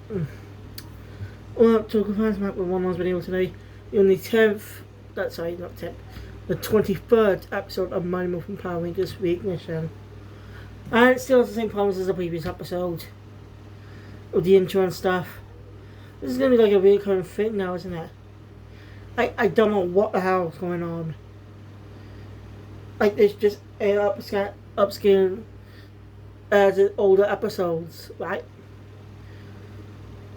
Well, to confirm back with one last video today, on the 10th, that's sorry, not 10th, the 23rd episode of Mighty Morphin Power Rangers Reignition. And it still has the same problems as the previous episode, with the intro and stuff. This is going to be like a recurring thing now, isn't it? I don't know what the hell is going on. Like, it's just upscaling the older episodes, right?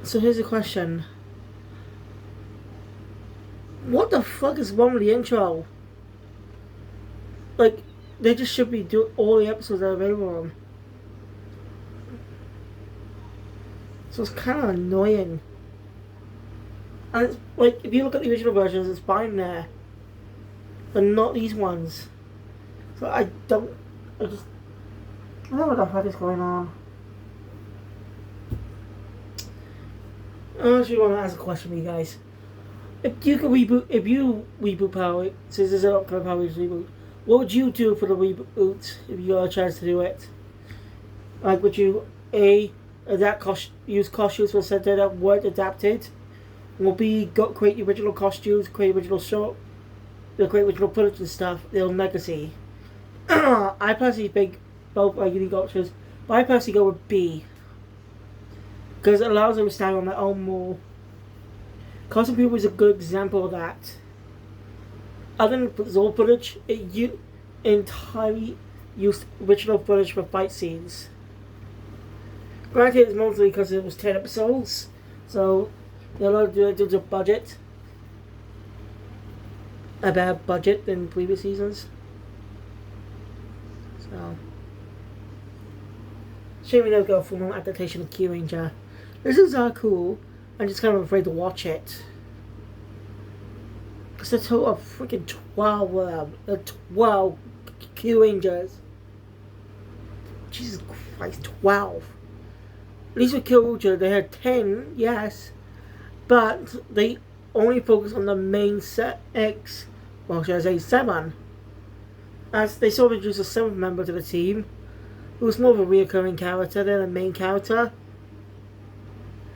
So here's the question. What the fuck is wrong with the intro? Like, they just should be doing all the episodes that are available on. So it's kind of annoying. And it's, like, if you look at the original versions, it's fine there. But not these ones. So I don't know what the fuck is going on. I actually want to ask a question for you guys. If you reboot Power, since there's an upcoming Power Rangers reboot, what would you do for the reboot if you got a chance to do it? Like, would you use costumes for Sentai that weren't adapted, or B, create the original costumes, create original show, create original footage and stuff, their own legacy? I personally think both are unique options, but I personally go with B. Because it allows them to stand on their own more. Cosmic People is a good example of that. Other than Zord footage, it entirely used original footage for fight scenes. Granted, it's mostly because it was 10 episodes, so they allowed to do a budget. A better budget than previous seasons. So, shame we never got a full adaptation of Q Ranger. This is cool. I'm just kind of afraid to watch it. Because there's a total of freaking 12 Q Rangers. Jesus Christ, 12. At least with Q Ranger, they had 10, yes. But they only focus on the main set X. Well, should I say 7. As they sort of introduced a 7th member to the team, who was more of a recurring character than a main character.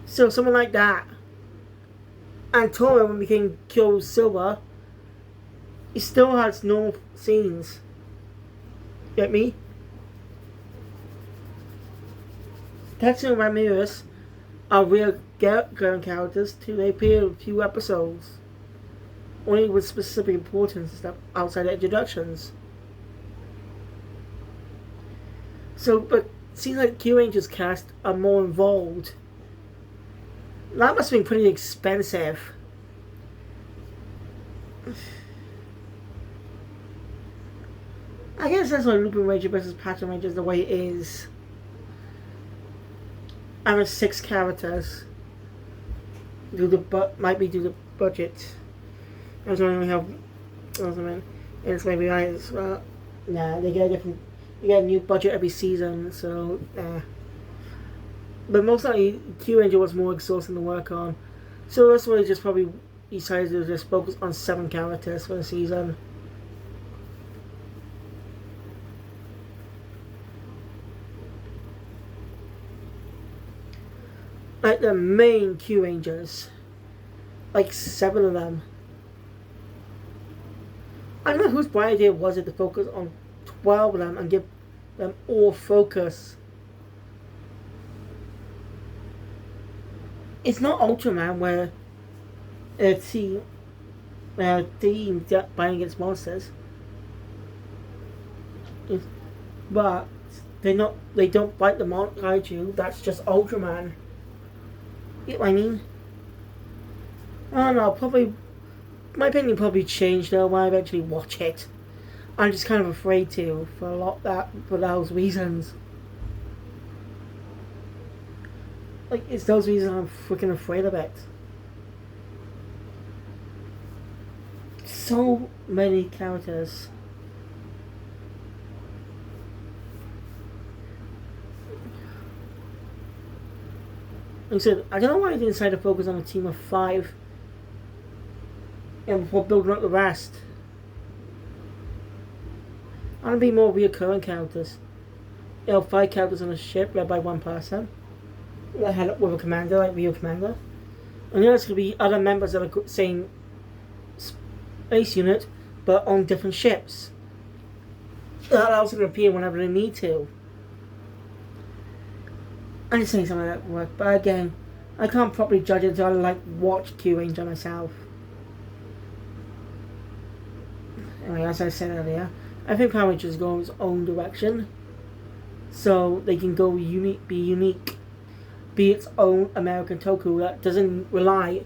So someone like that. And Toro, when became Kyo Silver, he still has normal scenes. Get me? Tetsu and Ramirez are recurring characters too. They appear in a few episodes, only with specific importance and stuff outside the introductions. So, but it seems like Q Ranger's cast are more involved. That must have been pretty expensive. I guess that's why Lupin Ranger versus Pattern Ranger is the way it is. And with 6 characters. Might be due to budget. I was wondering how. It's maybe right as well. Nah, they get a new budget every season, so but most likely Q Ranger was more exhausting to work on, so that's why they just probably decided to just focus on 7 characters for the season. Like the main Q Rangers, like 7 of them. I don't know whose bright idea was it to focus on 12 of them and give them all focus. It's not Ultraman where a team fighting against monsters. But they don't fight the kaiju, that's just Ultraman. You know what I mean? I don't know, probably my opinion probably changed though when I eventually watch it. I'm just kind of afraid to for those reasons. Like, it's those reasons I'm freaking afraid of it. So many characters. Like I said, I don't know why they decided to focus on a team of 5 and before building up the rest. I want to be more reoccurring characters. 5 characters on a ship led by 1 person. head up with a commander, like Rio Commander. And then there's going to be other members of the same space unit, but on different ships. That also going to appear whenever they need to. I'm just saying something that work, but again, I can't properly judge it until I watch Q Ranger myself. Anyway, as I said earlier, I think Power Rangers go in its own direction, so they can go be unique, be its own American Toku that doesn't rely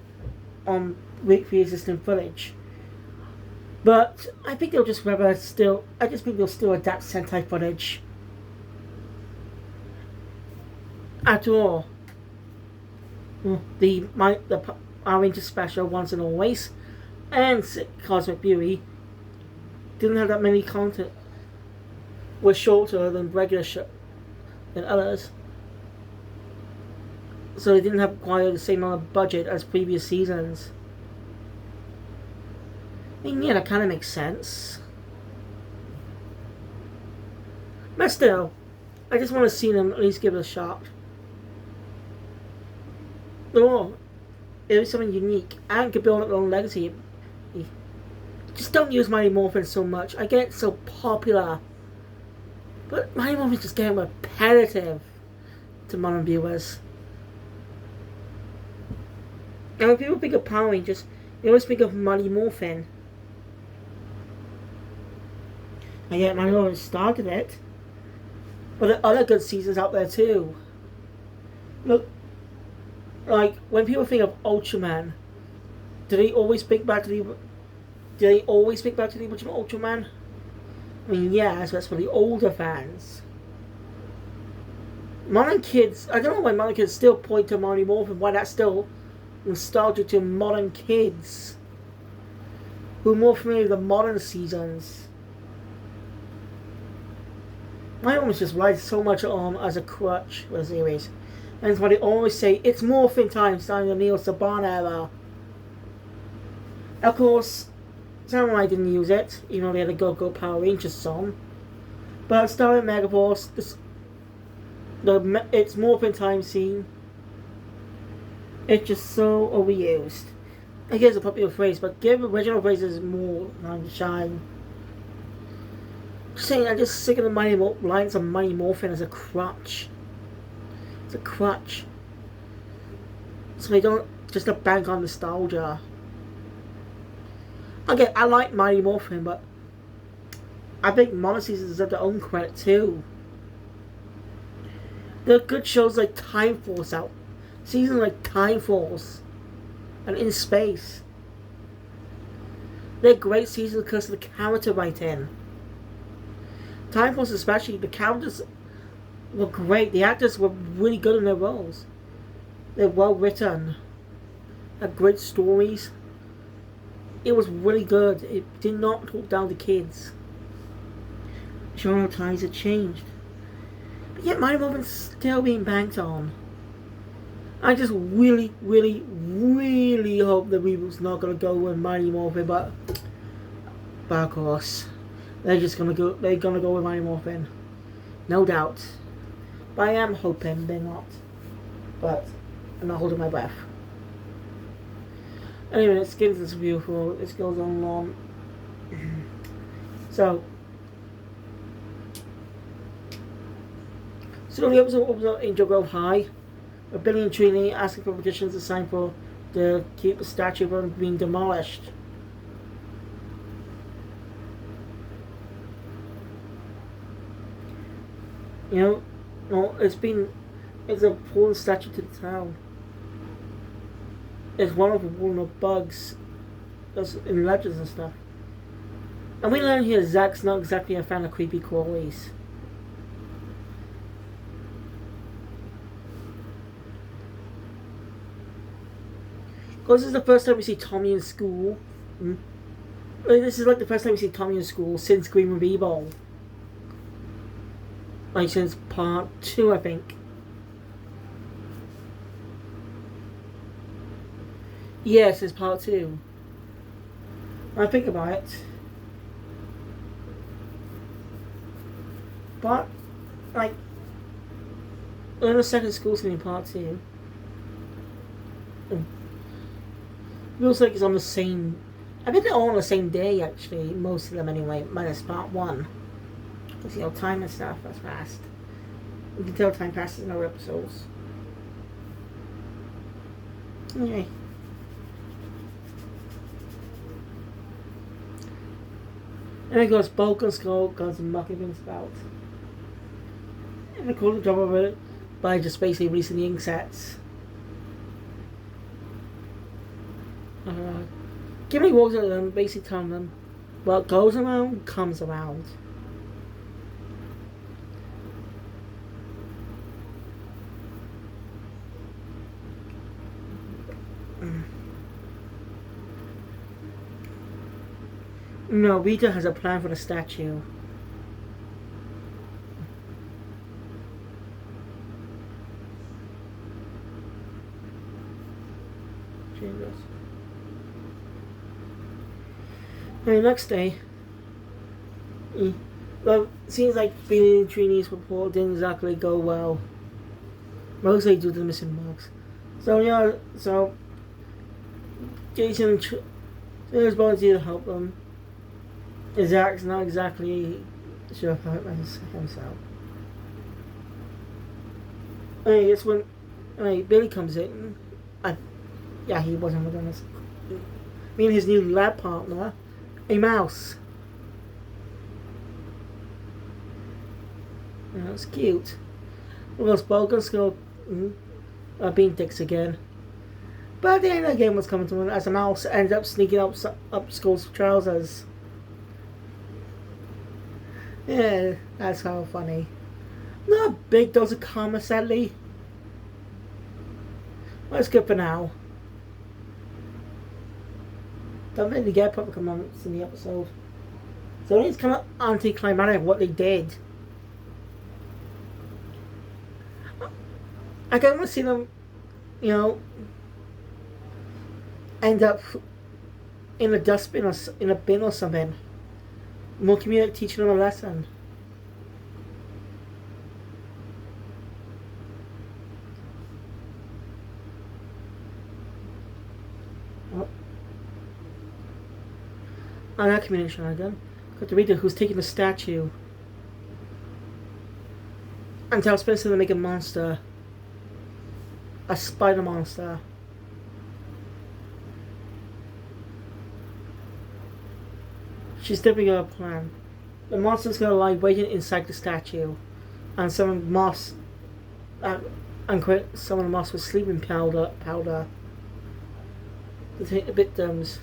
on pre-existing footage. But I think they'll just I just think they'll still adapt Sentai footage. After all, the Power Rangers Special Once and Always and Cosmic Beauty didn't have that many content. Was shorter than regular than others, so they didn't have quite the same amount of budget as previous seasons. I mean, yeah, that kind of makes sense. But still, I just want to see them at least give it a shot. Or it was something unique and could build up their own legacy. Just don't use Mighty Morphin so much. I get it's so popular, but Mighty Morphin's just getting repetitive to modern viewers. And when people think of Power Rangers, they always think of Mighty Morphin. And yet Mighty Morphin started it. But there are other good seasons out there too. Look, like when people think of Ultraman, do they always think back to the original Ultraman? I mean, yes, that's for the older fans. Modern kids, I don't know why modern kids still point to Mighty Morphin, why that's still nostalgia to modern kids who are more familiar with the modern seasons. My almost just relies so much on as a crutch for the series. And that's why they always say, it's Morphin time, starting the Neil Saban era. Of course, Samurai didn't use it, even though they had a Go-Go Power Rangers song. But starting Megaforce, it's Morphin time scene. It's just so overused. I guess it's a popular phrase, but give original phrases more time to shine. Just saying, I'm just sick of the lines of Mighty Morphin as a crutch. It's a crutch. So they don't just bank on nostalgia. Okay, I like Mighty Morphin, but I think modern seasons deserve their own credit too. There are good shows like Time Force out. Seasons like Time Force and In Space. They're great seasons because of the character writing. Time Force especially, the characters were great. The actors were really good in their roles. They're well written. Had great stories. It was really good. It did not talk down to kids. Genre times had changed. But yet Mighty Morphin's still being banked on. I just really, really, really hope the reboot's not gonna go with Mighty Morphin, but of course. They're gonna go with Mighty Morphin. No doubt. But I am hoping they're not. But I'm not holding my breath. Anyway, let's get into this review. This goes on long. So the episode opens up Angel Grove High. A Billy and Trini asking for petitions to sign for to keep the statue from being demolished. You know, no, it's an important statue to the town. It's one of the bugs that's in legends and stuff. And we learn here Zack's not exactly a fan of creepy crawlies. Because this is the first time we see Tommy in school. This is like the first time we see Tommy in school since Green Revival. Like since part 2, I think. Yes, it's part 2. When I think about it. But, like, On the second school scene in part 2. It looks like it's on the same. I think they're all on the same day, actually. Most of them, anyway, minus part 1. Because, time and stuff, that's fast. You can tell time passes in our episodes. Anyway. And it goes Bulk and Skull goes and mucking things about. And they call the job of it by just basically releasing the ink sets. Gimli walks at them, basically telling them, what goes around comes around. No, Rita has a plan for the statue. Jesus. The next day, well, seems like being in Trini's report didn't exactly go well. Mostly due to the missing marks. So Jason is volunteered to help them. Zach's not exactly sure about himself. It's when Billy comes in. He wasn't with us. Me and his new lab partner, a mouse. That's cute. Well, Bulk and Skull being dicks again. But at the end of the game was coming to an as a mouse ends up sneaking up Skull's trousers. Yeah, that's how funny. Not a big dose of karma, sadly. Let's go for now. Don't really get proper comments in the episode. So it's kind of anticlimactic what they did. I kind of want to see them, end up in a dustbin or in a bin or something. More community teaching them a lesson. On that community shenanigan, got the reader who's taking the statue and tells Spencer to make a monster. A spider monster. She's dipping her plan. The monster's gonna lie waiting inside the statue, and some moss, some of the moss with sleeping powder to take the victims.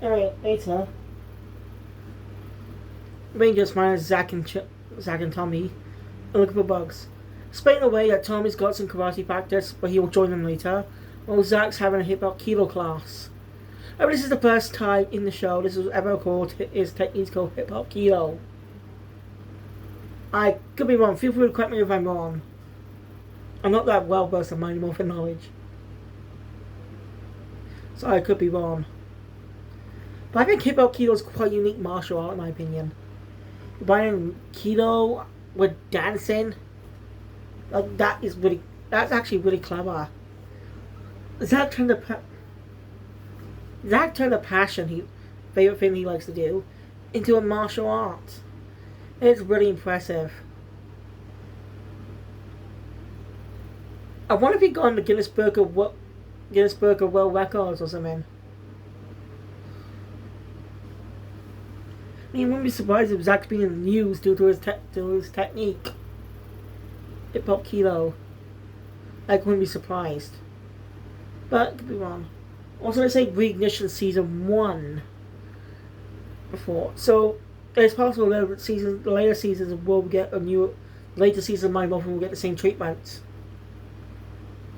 Alright, later, Rangers find Zach and Tommy and looking for bugs. Explain away that Tommy's got some karate practice, but he will join them later, while Zach's having a hip-hop kilo class. This is the first time in the show this was ever called his techniques called hip-hop kilo. I could be wrong, feel free to correct me if I'm wrong. I'm not that well versed in my Morphin knowledge, so I could be wrong. But I think hip-hop kilo is quite a unique martial art in my opinion. Combining kilo with dancing, like that's actually really clever. Zach turned the passion, favorite thing he likes to do, into a martial art. It's really impressive. I wonder if he got on the Guinness Book of World Records or something. I wouldn't be surprised if Zach's being in the news due to his technique. Hip Hop Kilo. I wouldn't be surprised. But, could be wrong. Also, they say Reignition Season 1 before. So, it's possible that later seasons will get later seasons of My Morphin will get the same treatment.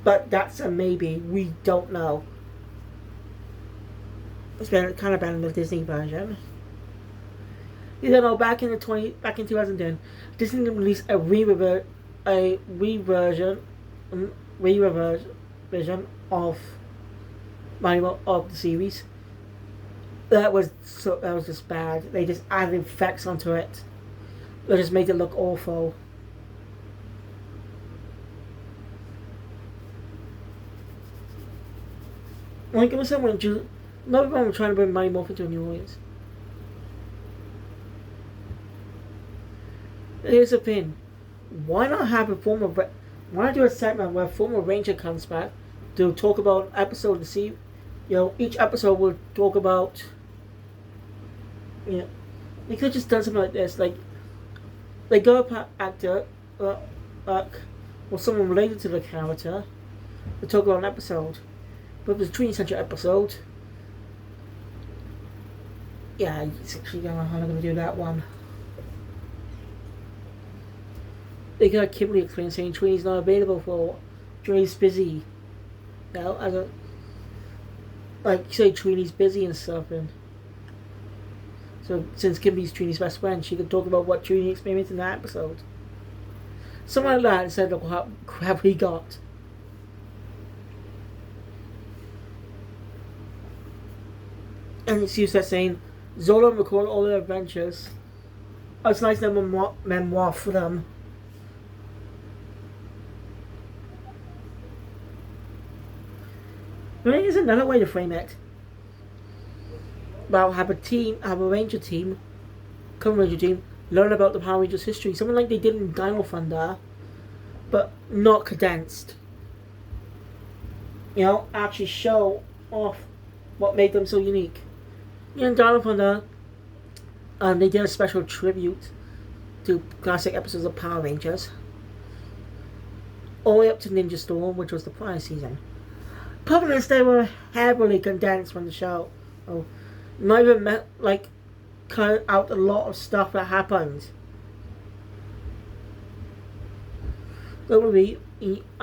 But that's a maybe. We don't know. It's been kind of bad in the Disney version. You don't know, back in 2010, Disney released a re-version of the series, That was just bad. They just added effects onto it. They just made it look awful. Like I was saying, not everyone was trying to bring Mighty Morphin to a new audience. Here's the thing: why not have a former? Why not do a segment where a former Ranger comes back to talk about an episode to see, each episode will talk about. They could have just done something like this, like they go up actor, or someone related to the character, to talk about an episode. But if it's a 20th century episode, yeah, it's actually going to how they're going to do that one. They got Kimberly explain saying Trini's not available for Trini's busy. As a like say Trini's busy and stuff, and so since Kimberly's Trini's best friend, she could talk about what Trini experienced in that episode. Something like that instead of what crap we got. And it's used as saying Zola recorded all their adventures. Oh, it's nice to have a memoir for them. I mean, there's another way to frame it. About have a Ranger team, current Ranger team, learn about the Power Rangers history, something like they did in Dino Thunder, but not condensed. Actually show off what made them so unique. In Dino Thunder, they did a special tribute to classic episodes of Power Rangers, all the way up to Ninja Storm, which was the prior season. Problem is, they were heavily condensed from the show. Not even cut out a lot of stuff that happened. I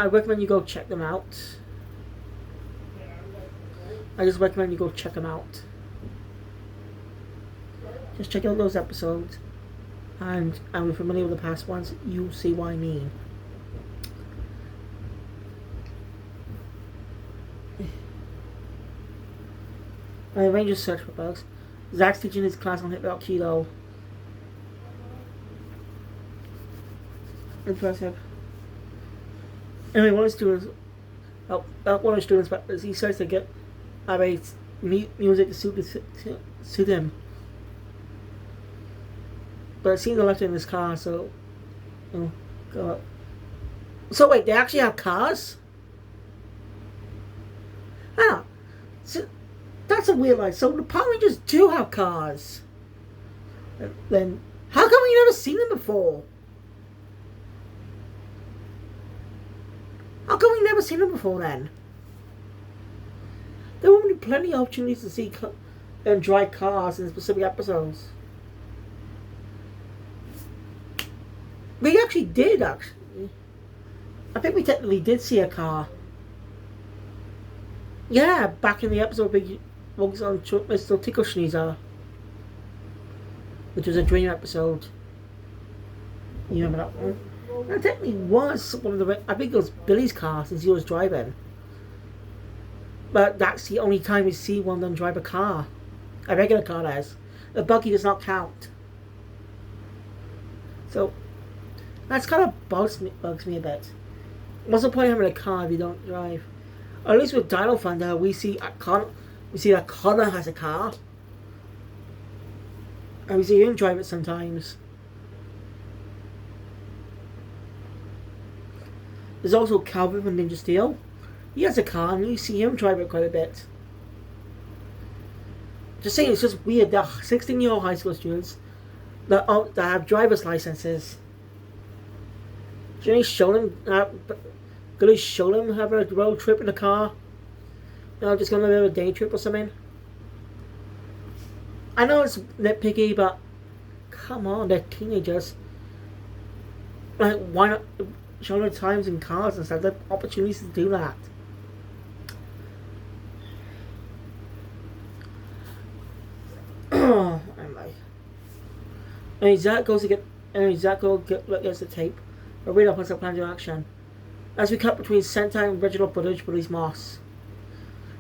recommend you go check them out. I just recommend you go check them out. Just check out those episodes, and if you're familiar with the past ones, you'll see what I mean. Rangers search for bugs. Zach's teaching his class on Hit Kilo. Impressive. Anyway, one of the students, he starts to get music to suit him. But it seems to left it in his car, so. Oh, God. So, wait, they actually have cars? Ah. So, that's a weird line. So, the Power Rangers do have cars. Then, how come we never seen them before? How come we never seen them before then? There will be plenty of opportunities to see and drive cars in specific episodes. We actually did, actually. I think we technically did see a car. Yeah, back in the episode Big Focus on Mr. Tickle Schneezer, which was a dream episode. You remember that one? That technically was one of the... I think it was Billy's car since he was driving. But that's the only time we see one of them drive a car. A regular car, that is. The buggy does not count. So... that's kind of bugs me a bit. What's the point of having a car if you don't drive? Or at least with Dino Thunder, we see that Connor has a car. And we see him drive it sometimes. There's also Calvin from Ninja Steel. He has a car and you see him drive it quite a bit. Just saying, it's just weird that 16-year-old high school students that have driver's licenses. Gonna show them having a road trip in a car? Just going on a day trip or something? I know it's nitpicky, but come on, they're teenagers. Like, why not show them times in cars and stuff? They have opportunities to do that. Anyway, Zach gets the tape. A read up on some plans of action. As we cut between Sentai and original footage, release Moss.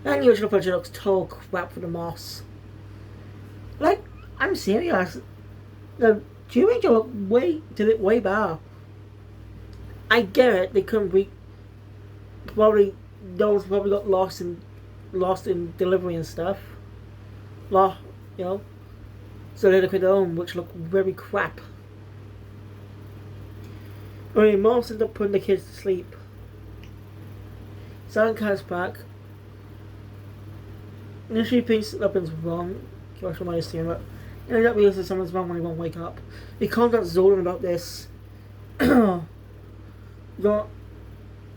And the original footage looks total crap for the Moss. Like, I'm serious. The Jew Ranger did it way better. I get it. They couldn't be probably those probably got lost in delivery and stuff. Lost, you know. So they had to create their own, which looked very crap. I mean, Morph ended up putting the kids to sleep. Silent comes back. Initially thinks something's wrong. Gosh, what am I saying? But he ends up realizing something's wrong when he won't wake up. He contacts Zolan about this. Zolan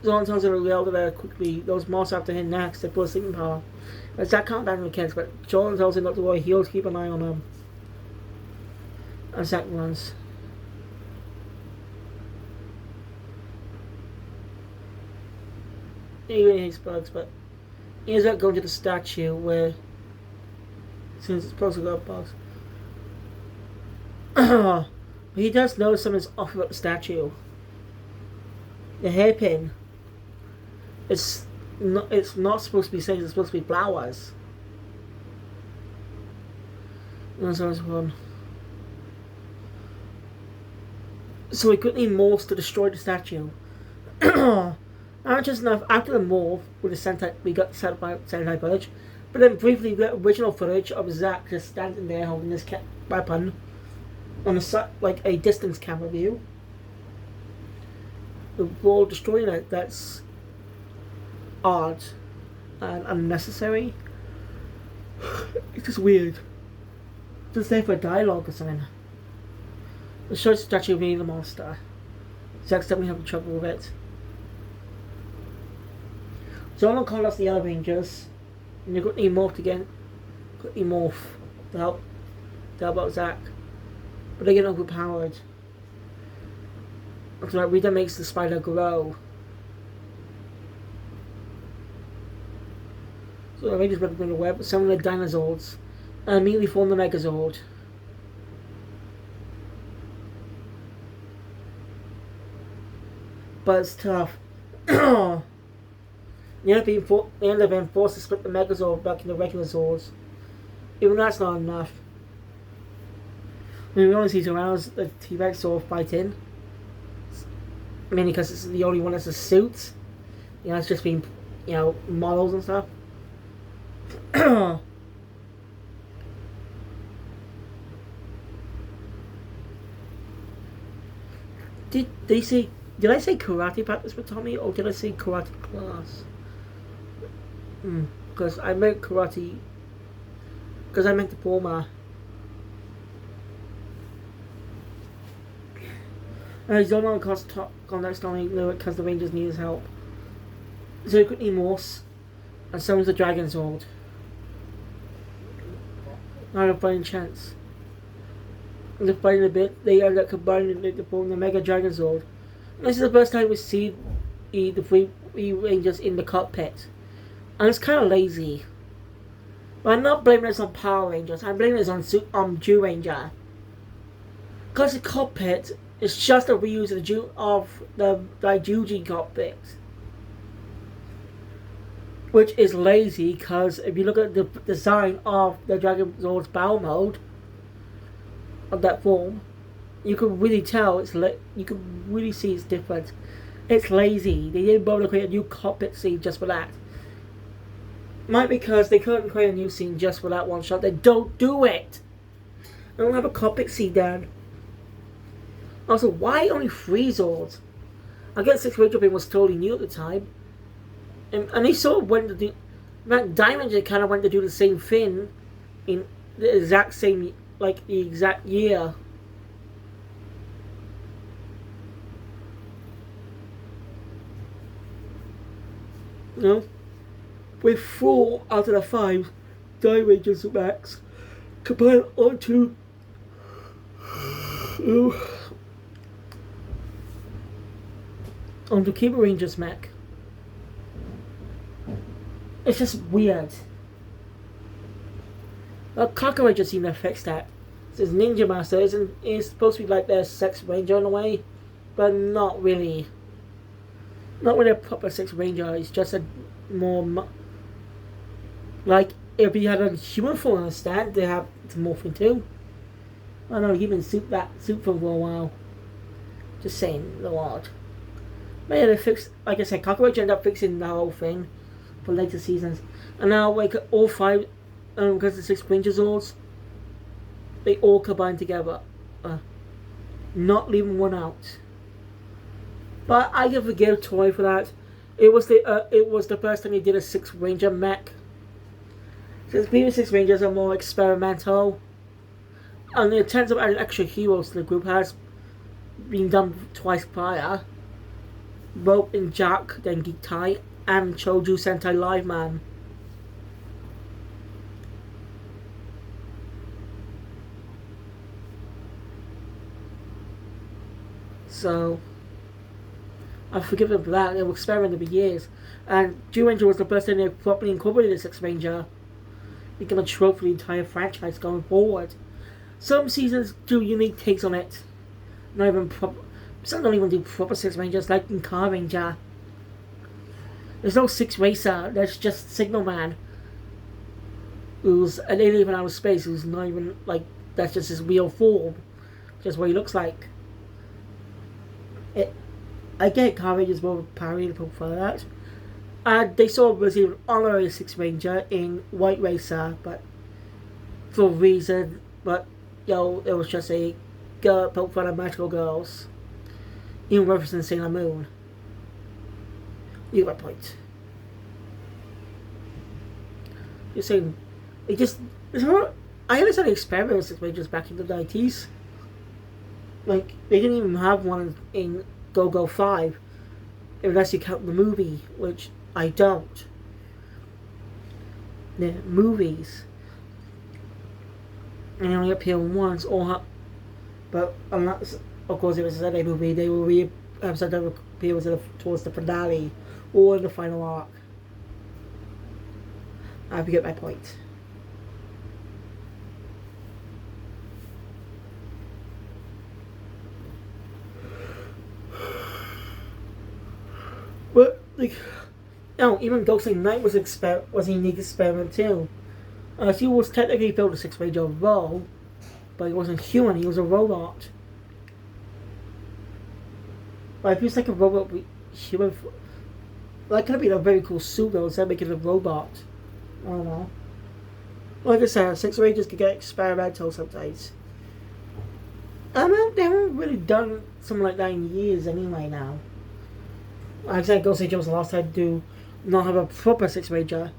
tells him to yell there quickly. Those moths after him next. They put a sleeping power. But Zack can't abandon the kids, but Jordan tells him not to worry. He'll keep an eye on them. And Zack runs. He really hates bugs, but he ends up going to the statue where, since it's supposed to go bugs. But he does notice something's off about the statue. The hairpin. It's not supposed to be things. It's supposed to be flowers. And so one. So he quickly morphs to destroy the statue. Not just enough, after the morph with the Sentai, we got the Sentai footage, but then briefly we got original footage of Zack just standing there holding his weapon on a like a distance camera view. The ball destroying it, that's odd and unnecessary. It's just weird. Just there for dialogue or something. It shows the statue being the monster. Zack's definitely having trouble with it. Zolan contacts the other Rangers, and they've got morphed again. Got morph to help out Zack, but they get overpowered. So like Rita makes the spider grow. So the Rangers break the web, summon the dinosaurs, and immediately form the Megazord. But it's tough. They end up being forced to split the Megazord back into regular Zords. Even that's not enough. I mean, we only see around the T-Rex Zord fighting. Mainly because it's the only one that's a suit. You know, it's just been, you know, models and stuff. Did I say karate practice with Tommy, or did I say karate class? Because I meant karate. Because I meant the former. He's on the contacts Tommy because the Rangers need his help. So he quickly morphs and summons the Dragon Sword. Not a fighting chance. And they're fighting a bit, they end up combining it to form the Mega Dragon Sword. And this is the first time we see the three Rangers in the cockpit. And it's kind of lazy. But I'm not blaming this on Power Rangers, I'm blaming this on Jew Ranger. Because the cockpit is just a reuse of the Daijuji cockpit. Which is lazy, because if you look at the design of the Dragon Zord's battle mode, of that form, you can really tell you can really see it's different. It's lazy. They didn't bother to create a new cockpit scene just for that. Might because they couldn't create a new scene just for that one shot. They don't do it. They don't have a cockpit scene down. Also, why only 3 Zords? I guess 6 Ranger Beam was totally new at the time. And they sort of went to do... Diamond kind of went to do the same thing in the exact same... like the exact year. No? With 4 out of the 5 Diamond Rangers max combined onto... onto Cable Rangers mech. It's just weird. Well, Kaku Ranger seem to fix that. This Ninja Master is supposed to be like their Sex Ranger in a way, but not really. Not really a proper Sex Ranger. It's just a more like if you had a human form instead, they have to Morphin too. I know you've been soup for a while. Just saying the word. But yeah, they fixed, like I said, Cockroach ended up fixing the whole thing for later seasons. And now, like, all five, because the 6 Ranger Zords, they all combine together. Not leaving one out. But I give a Gale Toy for that. It was the first time he did a 6 Ranger mech. Since previous 6 Rangers are more experimental, and the attempt of adding extra heroes to the group has been done twice prior. Both in Jack, then Geek Tai, and Choju Sentai Live Man. So, I forgive them for that. They were experimenting for years. And Jew Ranger was the first time they properly incorporated the 6 Ranger. Become a trope for the entire franchise going forward. Some seasons do unique takes on it. Some don't even do proper 6 Rangers, like in Car Ranger. There's no 6 Racer, there's just Signal Man. Who's an alien from outer space, who's not even, like, that's just his real form. Just what he looks like. I get Car Ranger's more parody for that. They saw receive an honorary 6 Ranger in White Racer, but for a reason, but it was just a girl poke fun of magical girls. Even referencing Sailor Moon. You got my point. You're saying I understand the experiment with 6 Rangers back in the 90s. Like, they didn't even have one in Go-Go 5, unless you count the movie, which I don't. The movies. And they only appear once, but unless, of course, it was a Saturday movie, they will sometimes appear towards the finale, or in the final arc. I forget my point. But, like, even Ghostly Knight was a unique experiment too. He was technically built a 6 Ranger role, but he wasn't human, he was a robot. Like, if he was like a robot with human, that could have been a very cool suit though, instead of making a robot. I don't know. Like I said, 6 Rangers could get experimental sometimes. I mean, they haven't really done something like that in years anyway now. Like I said, Ghost Ranger was the last time to not have a proper 6 Ranger.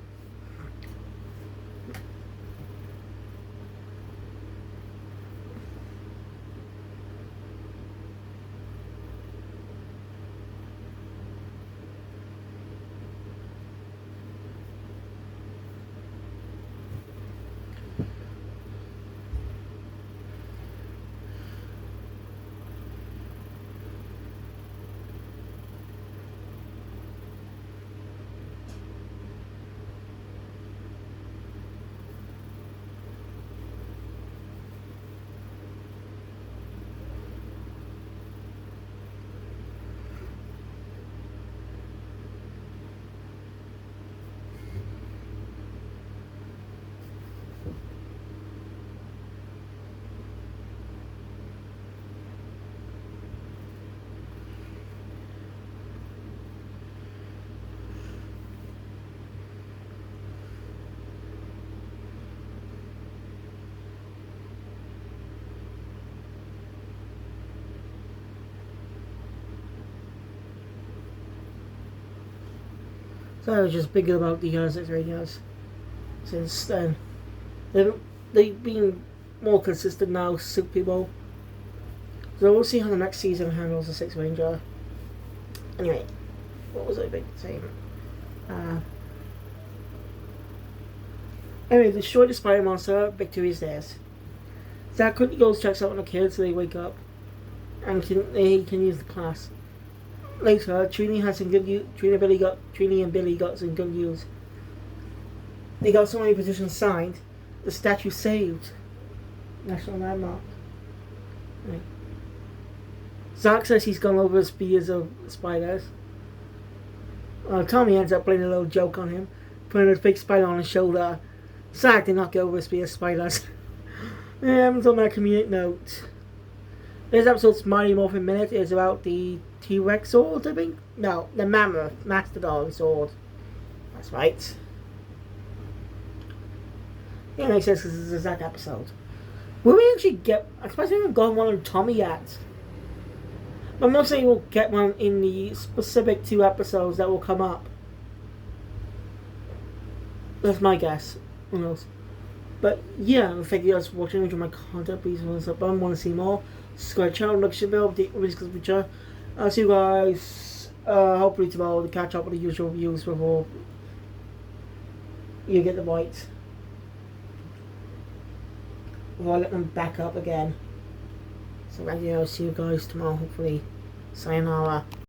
So I was just bigger about the 6 Rangers since then. They've been more consistent now, suit people. So we'll see how the next season handles the 6 Ranger. Anyway, what was I big saying? Anyway, destroy the spider monster, victory is theirs. Zach quickly goes checks out on the kids so they wake up and they can use the class. Later, Trini and Billy got some good news. They got so many petitions signed, the statue saved. National landmark. Right. Zach says he's gone over the spears of spiders. Tommy ends up playing a little joke on him, putting a big spider on his shoulder. Zach did not get over a spear of spiders. So on that community note, this episode's Mighty Morphin Minute is about the T-Rex sword, I think? No, the Mammoth Mastodon sword. That's right. Yeah, makes sense because this is the exact episode. Will we actually get... I suppose we haven't got one on Tommy yet. But I'm not saying we'll get one in the specific 2 episodes that will come up. That's my guess. Who knows? But yeah, thank you guys for watching. Enjoy my content. Please want to see more. Subscribe to the channel. Like, share, update release because future. I'll see you guys hopefully tomorrow to catch up with the usual views before you get the white. Before I let them back up again. So, I'll see you guys tomorrow, hopefully. Sayonara.